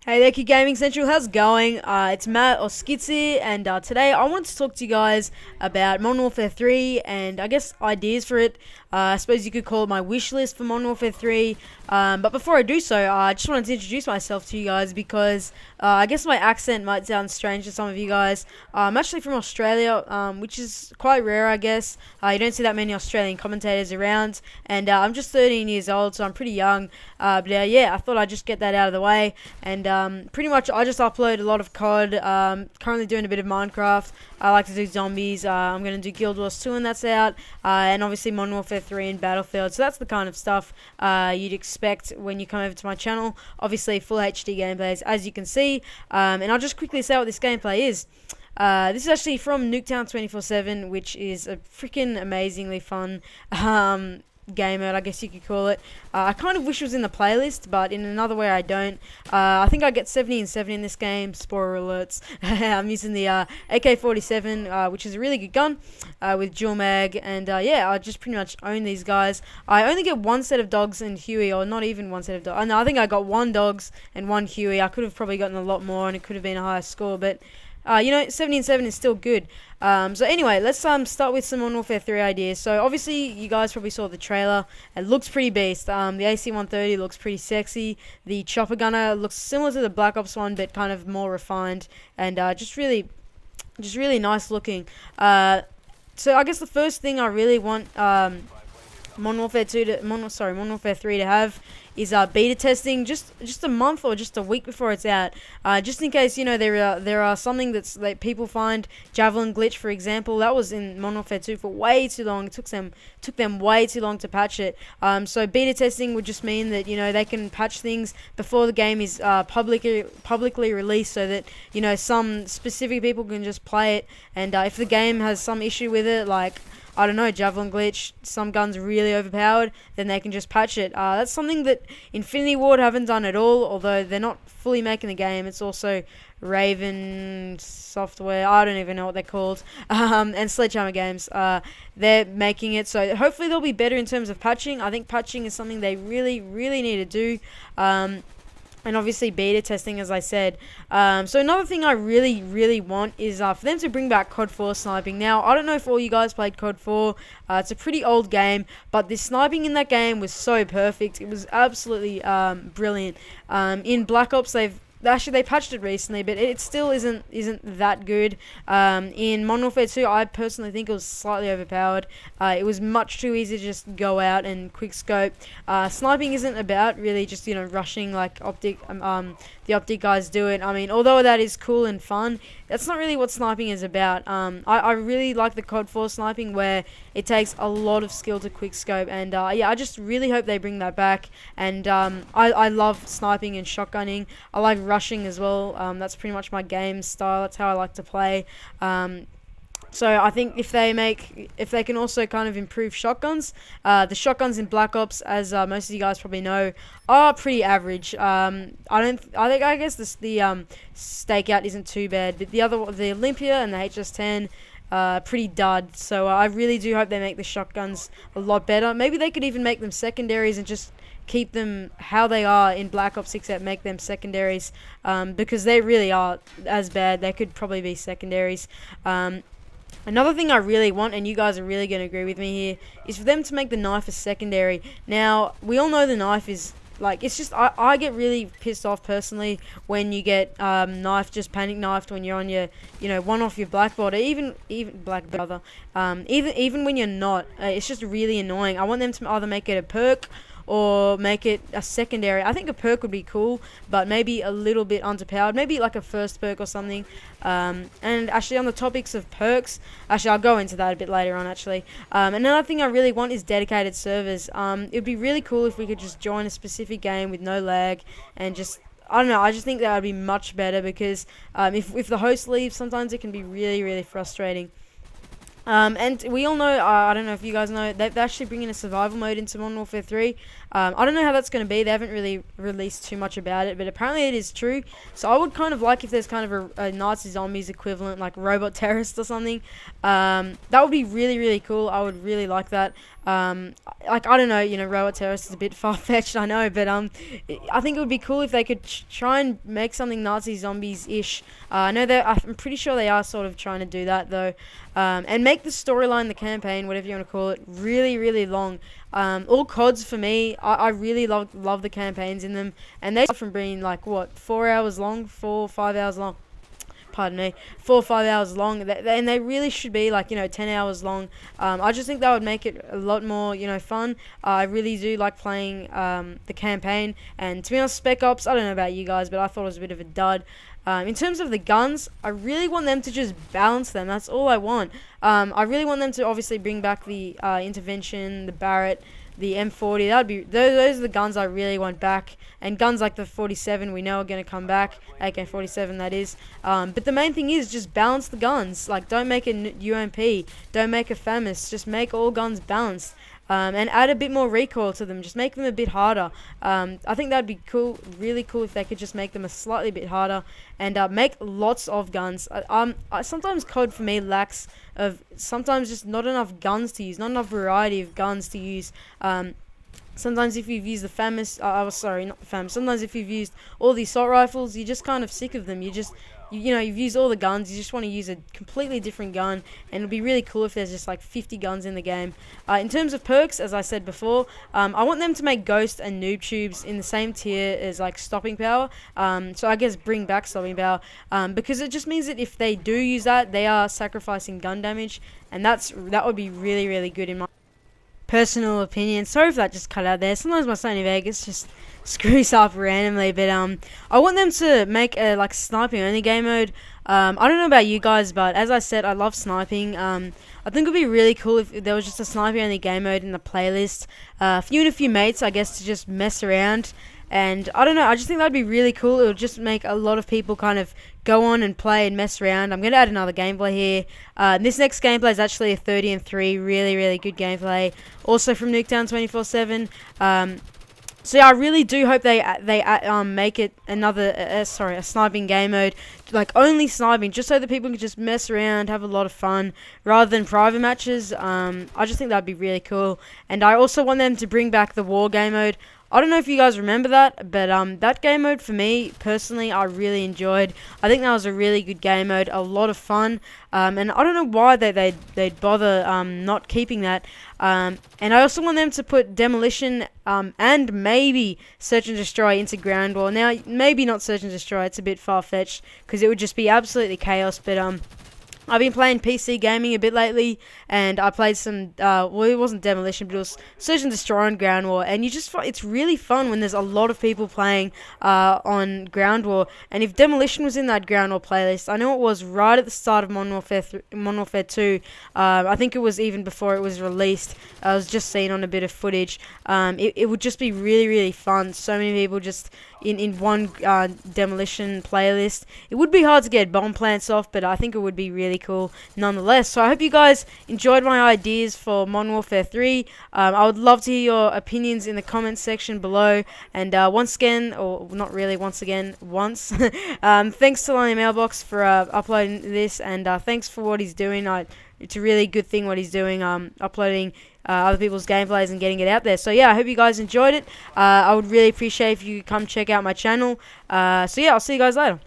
Hey there, Kid Gaming Central. How's it going? It's Matt or Skitsy, and today I wanted to talk to you guys about Modern Warfare 3 and I guess ideas for it. I suppose you could call it my wish list for Modern Warfare 3. But before I do so, I just wanted to introduce myself to you guys because I guess my accent might sound strange to some of you guys. I'm actually from Australia, which is quite rare, I guess. You don't see that many Australian commentators around, and I'm just 13 years old, so I'm pretty young. But yeah, I thought I'd just get that out of the way. And pretty much I just upload a lot of COD, currently doing a bit of Minecraft. I like to do zombies. I'm going to do Guild Wars 2 and that's out, and obviously Modern Warfare 3 and Battlefield. So that's the kind of stuff you'd expect when you come over to my channel. Obviously full HD gameplays, as you can see, and I'll just quickly say what this gameplay is. This is actually from Nuketown 24/7, which is a freaking amazingly fun game mode, I guess you could call it. I kind of wish it was in the playlist, but in another way I don't. I think I get 70 and 70 in this game. Spoiler alerts. I'm using the AK-47, which is a really good gun with dual mag, and yeah, I just pretty much own these guys. I only get one set of dogs and Huey, or not even one set of dogs. No, I think I got one dogs and one Huey. I could have probably gotten a lot more, and it could have been a higher score, but you know, 70 and 7 is still good. So anyway, let's start with some Modern Warfare 3 ideas. So obviously, you guys probably saw the trailer. It looks pretty beast. The AC-130 looks pretty sexy. The chopper gunner looks similar to the Black Ops one, but kind of more refined and just really nice looking. So I guess the first thing I really want Modern Warfare 3 to have is beta testing just a month or just a week before it's out, just in case, you know, there are something that's like people find. Javelin glitch, for example, that was in Modern Warfare 2 for way too long. It took them way too long to patch it. So beta testing would just mean that, you know, they can patch things before the game is publicly released, so that, you know, some specific people can just play it, and if the game has some issue with it, like, I don't know, Javelin glitch, some guns really overpowered, then they can just patch it. That's something that Infinity Ward haven't done at all, although they're not fully making the game. It's also Raven Software, I don't even know what they're called, and Sledgehammer Games. They're making it, so hopefully they'll be better in terms of patching. I think patching is something they really need to do. And obviously beta testing, as I said. So another thing I really want is for them to bring back COD 4 sniping. Now, I don't know if all you guys played COD 4. It's a pretty old game, but the sniping in that game was so perfect. It was absolutely brilliant. In Black Ops, they patched it recently, but it still isn't that good. In Modern Warfare 2, I personally think it was slightly overpowered. It was much too easy to just go out and quick scope. Sniping isn't about really just, you know, rushing like the Optic guys do it. I mean, although that is cool and fun, that's not really what sniping is about. I really like the COD 4 sniping, where it takes a lot of skill to quick scope, and yeah, I just really hope they bring that back. And I love sniping and shotgunning. I like rushing as well. That's pretty much my game style. That's how I like to play. So I think if they can also kind of improve shotguns, the shotguns in Black Ops, as most of you guys probably know, are pretty average. I guess the Stakeout isn't too bad, but the Olympia and the HS10, pretty dud. So I really do hope they make the shotguns a lot better. Maybe they could even make them secondaries and just keep them how they are in Black Ops 6, make them secondaries, because they really are as bad. They could probably be secondaries. Another thing I really want, and you guys are really going to agree with me here, is for them to make the knife a secondary. Now, we all know the knife is, like, it's just, I get really pissed off personally when you get just panic knifed when you're on your, you know, one off your blackboard, or even black brother, even when you're not. It's just really annoying. I want them to either make it a perk or make it a secondary. I think a perk would be cool, but maybe a little bit underpowered. Maybe like a first perk or something. And actually, on the topics of perks, actually I'll go into that a bit later on actually. Another thing I really want is dedicated servers. It'd be really cool if we could just join a specific game with no lag and just, I don't know, I just think that would be much better, because if the host leaves, sometimes it can be really frustrating. And we all know, I don't know if you guys know, they're actually bringing a survival mode into Modern Warfare 3. I don't know how that's going to be. They haven't really released too much about it, but apparently it is true. So I would kind of like if there's kind of a Nazi zombies equivalent, like robot terrorist or something. That would be really, really cool. I would really like that. Like, I don't know, robot terrorist is a bit far-fetched, I know, but I think it would be cool if they could try and make something Nazi zombies-ish. I know I'm pretty sure they are sort of trying to do that, though. And make the storyline, the campaign, whatever you want to call it, really, really long. All CODs for me, I really love the campaigns in them, and they from being like, what, 4 hours long, 4 5 hours long. Pardon me, 4 or 5 hours long, and they really should be like 10 hours long. I just think that would make it a lot more fun. I really do like playing the campaign, and to be honest, Spec Ops, I don't know about you guys, but I thought it was a bit of a dud. In terms of the guns, I really want them to just balance them. That's all I want. I really want them to obviously bring back the Intervention, the Barrett, the M40. That'd be those are the guns I really want back, and guns like the 47 we know are going to come back, AK-47 that is. But the main thing is just balance the guns. Like, don't make a UMP, don't make a FAMAS, just make all guns balanced. And add a bit more recoil to them. Just make them a bit harder. I think that'd be cool, really cool, if they could just make them a slightly bit harder, and make lots of guns. Sometimes COD for me lacks of sometimes just not enough guns to use, not enough variety of guns to use. Sometimes if you've used the FAMAS, sorry, not the FAMAS. Sometimes if you've used all the assault rifles, you're just kind of sick of them. You've used all the guns, you just want to use a completely different gun, and it'll be really cool if there's just like 50 guns in the game. In terms of perks, as I said before, I want them to make Ghost and Noob Tubes in the same tier as like Stopping Power, so I guess bring back Stopping Power, because it just means that if they do use that, they are sacrificing gun damage, and that would be really, really good in my personal opinion. Sorry if that just cut out there. Sometimes my Sony Vegas just screws up randomly, but I want them to make a like sniping only game mode. I don't know about you guys, but as I said, I love sniping. I think it would be really cool if there was just a sniping only game mode in the playlist. You and a few mates, I guess, to just mess around. And I don't know, I just think that'd be really cool. It would just make a lot of people kind of go on and play and mess around. I'm going to add another gameplay here. This next gameplay is actually a 30-3, really, really good gameplay. Also from Nuketown 24/7. So yeah, I really do hope they make it another a sniping game mode, like only sniping, just so that people can just mess around, have a lot of fun, rather than private matches. I just think that'd be really cool, and I also want them to bring back the war game mode. I don't know if you guys remember that, but that game mode for me personally, I really enjoyed. I think that was a really good game mode, a lot of fun, and I don't know why they'd bother not keeping that. And I also want them to put Demolition and maybe Search and Destroy into Ground War. Now, maybe not Search and Destroy; it's a bit far fetched because it would just be absolutely chaos. But I've been playing PC gaming a bit lately, and I played some, well, it wasn't Demolition, but it was Search and Destroy on Ground War, and it's really fun when there's a lot of people playing on Ground War. And if Demolition was in that Ground War playlist, I know it was right at the start of Modern Warfare 2, I think it was even before it was released. I was just seeing on a bit of footage. It would just be really, really fun. So many people just in one Demolition playlist. It would be hard to get bomb plants off, but I think it would be really cool nonetheless. So I hope you guys enjoyed my ideas for Modern Warfare 3. I would love to hear your opinions in the comments section below. And once again, or not really once again, thanks to Lonely Mailbox for uploading this, and thanks for what he's doing. It's a really good thing what he's doing, uploading other people's gameplays and getting it out there. So yeah, I hope you guys enjoyed it. I would really appreciate if you come check out my channel. So yeah, I'll see you guys later.